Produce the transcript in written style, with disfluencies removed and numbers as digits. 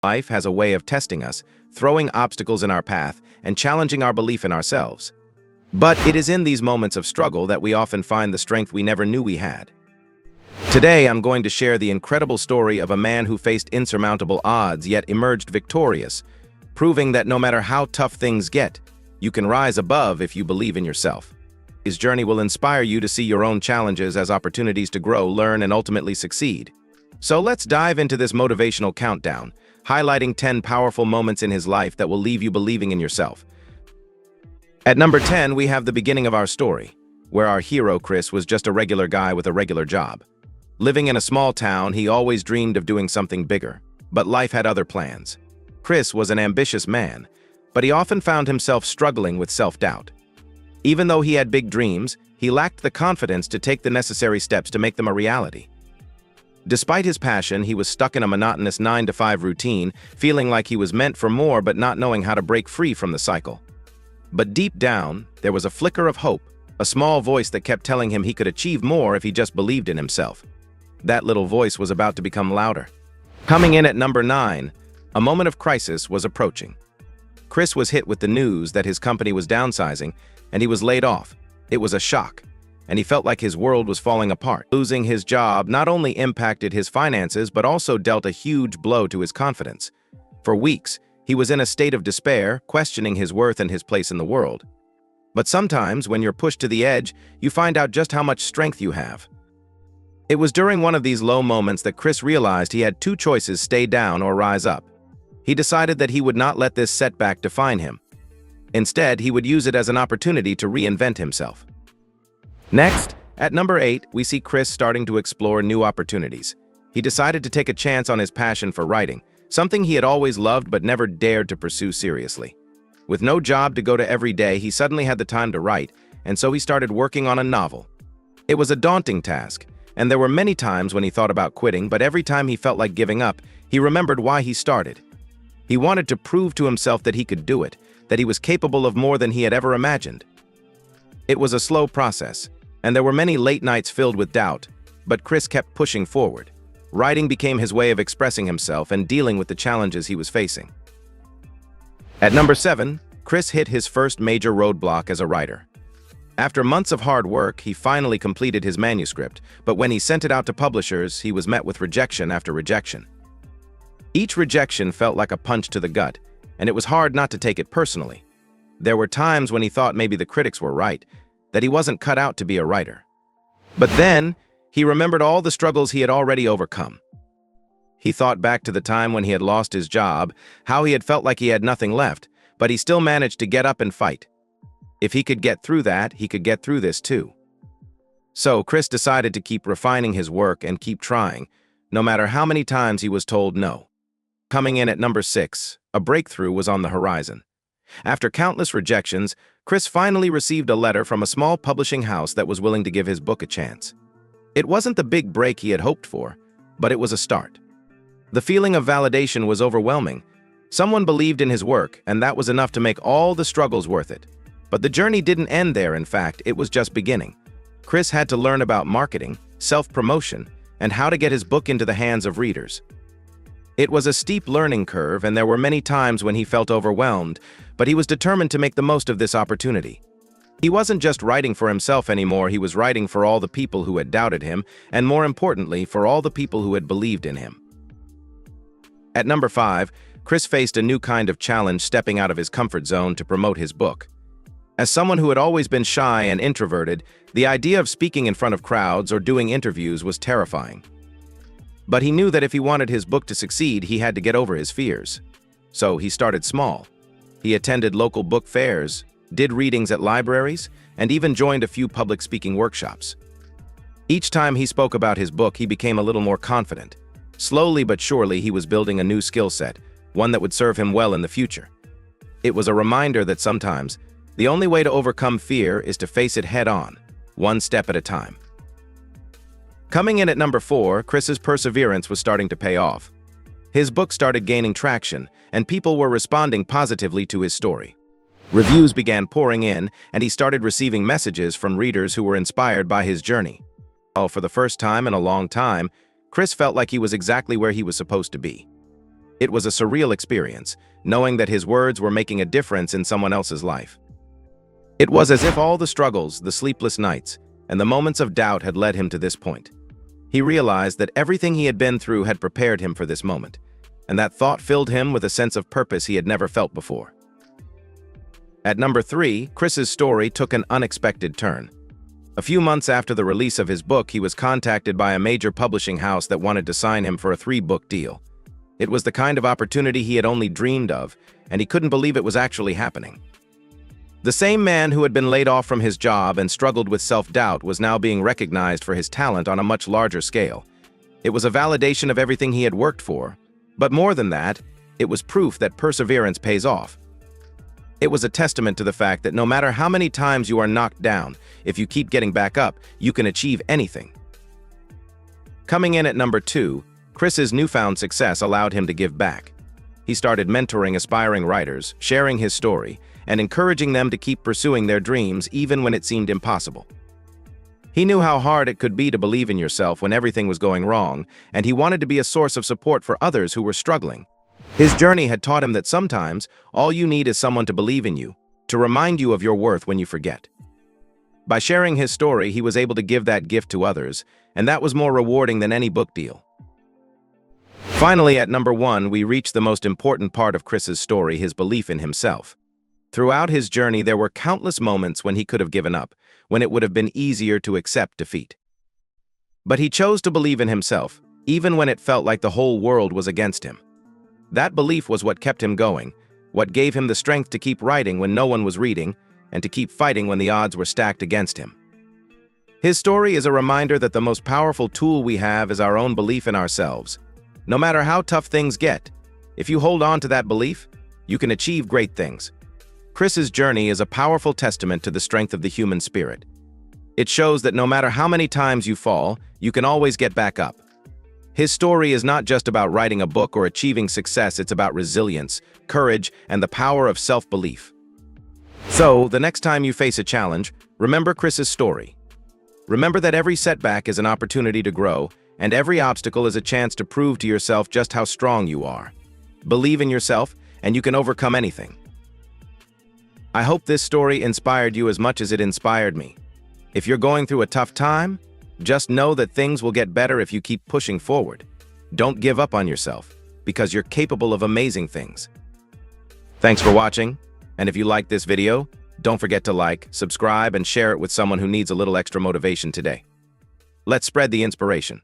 Life has a way of testing us, throwing obstacles in our path, and challenging our belief in ourselves. But it is in these moments of struggle that we often find the strength we never knew we had. Today, I'm going to share the incredible story of a man who faced insurmountable odds yet emerged victorious, proving that no matter how tough things get, you can rise above if you believe in yourself. His journey will inspire you to see your own challenges as opportunities to grow, learn, and ultimately succeed. So let's dive into this motivational countdown, highlighting 10 powerful moments in his life that will leave you believing in yourself. At number 10, we have the beginning of our story, where our hero, Chris, was just a regular guy with a regular job. Living in a small town, he always dreamed of doing something bigger, but life had other plans. Chris was an ambitious man, but he often found himself struggling with self-doubt. Even though he had big dreams, he lacked the confidence to take the necessary steps to make them a reality. Despite his passion, he was stuck in a monotonous 9-to-5 routine, feeling like he was meant for more but not knowing how to break free from the cycle. But deep down, there was a flicker of hope, a small voice that kept telling him he could achieve more if he just believed in himself. That little voice was about to become louder. Coming in at number 9, a moment of crisis was approaching. Chris was hit with the news that his company was downsizing, and he was laid off. It was a shock, and he felt like his world was falling apart. Losing his job not only impacted his finances, but also dealt a huge blow to his confidence. For weeks, he was in a state of despair, questioning his worth and his place in the world. But sometimes, when you're pushed to the edge, you find out just how much strength you have. It was during one of these low moments that Chris realized he had two choices: stay down or rise up. He decided that he would not let this setback define him. Instead, he would use it as an opportunity to reinvent himself. Next, at number 8, we see Chris starting to explore new opportunities. He decided to take a chance on his passion for writing, something he had always loved but never dared to pursue seriously. With no job to go to every day, he suddenly had the time to write, and so he started working on a novel. It was a daunting task, and there were many times when he thought about quitting, but every time he felt like giving up, he remembered why he started. He wanted to prove to himself that he could do it, that he was capable of more than he had ever imagined. It was a slow process, and there were many late nights filled with doubt, but Chris kept pushing forward. Writing became his way of expressing himself and dealing with the challenges he was facing. At number 7, Chris hit his first major roadblock as a writer. After months of hard work, he finally completed his manuscript, but when he sent it out to publishers, he was met with rejection after rejection. Each rejection felt like a punch to the gut, and it was hard not to take it personally. There were times when he thought maybe the critics were right, that he wasn't cut out to be a writer. But then, he remembered all the struggles he had already overcome. He thought back to the time when he had lost his job, how he had felt like he had nothing left, but he still managed to get up and fight. If he could get through that, he could get through this too. So Chris decided to keep refining his work and keep trying, no matter how many times he was told no. Coming in at number 6, a breakthrough was on the horizon. After countless rejections, Chris finally received a letter from a small publishing house that was willing to give his book a chance. It wasn't the big break he had hoped for, but it was a start. The feeling of validation was overwhelming. Someone believed in his work, and that was enough to make all the struggles worth it. But the journey didn't end there. In fact, it was just beginning. Chris had to learn about marketing, self-promotion, and how to get his book into the hands of readers. It was a steep learning curve, and there were many times when he felt overwhelmed, but he was determined to make the most of this opportunity. He wasn't just writing for himself anymore, he was writing for all the people who had doubted him, and more importantly, for all the people who had believed in him. At number 5, Chris faced a new kind of challenge, stepping out of his comfort zone to promote his book. As someone who had always been shy and introverted, the idea of speaking in front of crowds or doing interviews was terrifying. But he knew that if he wanted his book to succeed, he had to get over his fears. So he started small. He attended local book fairs, did readings at libraries, and even joined a few public speaking workshops. Each time he spoke about his book, he became a little more confident. Slowly but surely, he was building a new skill set, one that would serve him well in the future. It was a reminder that sometimes, the only way to overcome fear is to face it head-on, one step at a time. Coming in at number 4, Chris's perseverance was starting to pay off. His book started gaining traction, and people were responding positively to his story. Reviews began pouring in, and he started receiving messages from readers who were inspired by his journey. For the first time in a long time, Chris felt like he was exactly where he was supposed to be. It was a surreal experience, knowing that his words were making a difference in someone else's life. It was as if all the struggles, the sleepless nights, and the moments of doubt had led him to this point. He realized that everything he had been through had prepared him for this moment, and that thought filled him with a sense of purpose he had never felt before. At number 3, Chris's story took an unexpected turn. A few months after the release of his book, he was contacted by a major publishing house that wanted to sign him for a 3-book deal. It was the kind of opportunity he had only dreamed of, and he couldn't believe it was actually happening. The same man who had been laid off from his job and struggled with self-doubt was now being recognized for his talent on a much larger scale. It was a validation of everything he had worked for, but more than that, it was proof that perseverance pays off. It was a testament to the fact that no matter how many times you are knocked down, if you keep getting back up, you can achieve anything. Coming in at number 2, Chris's newfound success allowed him to give back. He started mentoring aspiring writers, sharing his story, and encouraging them to keep pursuing their dreams even when it seemed impossible. He knew how hard it could be to believe in yourself when everything was going wrong, and he wanted to be a source of support for others who were struggling. His journey had taught him that sometimes all you need is someone to believe in you, to remind you of your worth when you forget. By sharing his story, he was able to give that gift to others, and that was more rewarding than any book deal. Finally, at number 1, we reach the most important part of Chris's story, his belief in himself. Throughout his journey, there were countless moments when he could have given up, when it would have been easier to accept defeat. But he chose to believe in himself, even when it felt like the whole world was against him. That belief was what kept him going, what gave him the strength to keep writing when no one was reading, and to keep fighting when the odds were stacked against him. His story is a reminder that the most powerful tool we have is our own belief in ourselves. No matter how tough things get, if you hold on to that belief, you can achieve great things. Chris's journey is a powerful testament to the strength of the human spirit. It shows that no matter how many times you fall, you can always get back up. His story is not just about writing a book or achieving success, it's about resilience, courage, and the power of self-belief. So, the next time you face a challenge, remember Chris's story. Remember that every setback is an opportunity to grow, and every obstacle is a chance to prove to yourself just how strong you are. Believe in yourself, and you can overcome anything. I hope this story inspired you as much as it inspired me. If you're going through a tough time, just know that things will get better if you keep pushing forward. Don't give up on yourself, because you're capable of amazing things. Thanks for watching, and if you liked this video, don't forget to like, subscribe, and share it with someone who needs a little extra motivation today. Let's spread the inspiration.